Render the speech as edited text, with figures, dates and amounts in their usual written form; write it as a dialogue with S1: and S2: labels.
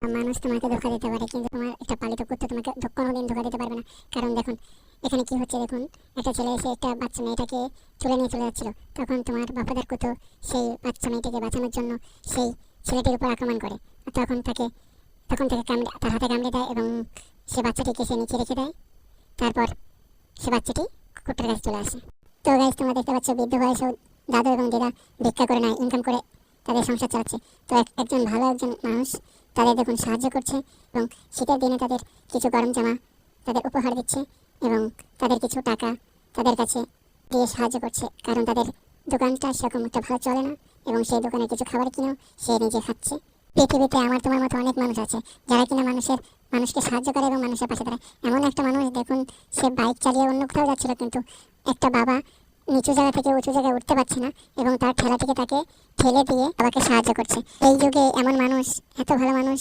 S1: মানুষ তোমাকে ধোঁকা দিতে পারে, কিন্তু তোমার একটা পালিত কুত্তা তোমাকে কোনোদিন ধোঁকা দিতে পারবে না। কারণ দেখুন এখানে কি হচ্ছে, দেখুন একটা ছেলে এসে একটা বাচ্চা মেয়েটাকে তুলে নিয়ে চলে যাচ্ছিল। তখন তোমার বাফাদার কুতো সেই বাচ্চা মেয়েটাকে বাঁচানোর জন্য সেই ছেলেটির উপর আক্রমণ করে। আর তখন থেকে তার হাতে কামড়ে দেয় এবং সে বাচ্চাটিকে সে নিচে রেখে দেয়। তারপর সে বাচ্চাটি কুকুরটার কাছে চলে আসে। তো গাইস, তোমরা দেখতে পাচ্ছ বৃদ্ধ বয়সে দাদু এবং দিদা ভিক্ষা করে নেয়, ইনকাম করে তাদের সংসার চালাচ্ছে। তো একজন ভালো একজন মানুষ তাদের দেখুন সাহায্য করছে এবং শীতের দিনে তাদের কিছু গরম জামা তাদের উপহার দিচ্ছে এবং তাদের কিছু টাকা তাদের কাছে দিয়ে সাহায্য করছে। কারণ তাদের দোকানটা সেরকম একটা ভালো চলে না এবং সেই দোকানে কিছু খাবার কিনেও সে নিজে খাচ্ছে। পৃথিবীতে আমার তোমার মতো অনেক মানুষ আছে যারা কিনা মানুষকে সাহায্য করে এবং মানুষের পাশে দাঁড়ায়। এমন একটা মানুষ দেখুন, সে বাইক চালিয়ে অন্য কোথাও যাচ্ছিল, কিন্তু একটা বাবা নিচু জায়গা থেকে উঁচু জায়গায় উঠতে পারছে না এবং তার ঠেলা থেকে তাকে ঠেলে দিয়ে বাবাকে সাহায্য করছে। এই যুগে এমন মানুষ, এত ভালো মানুষ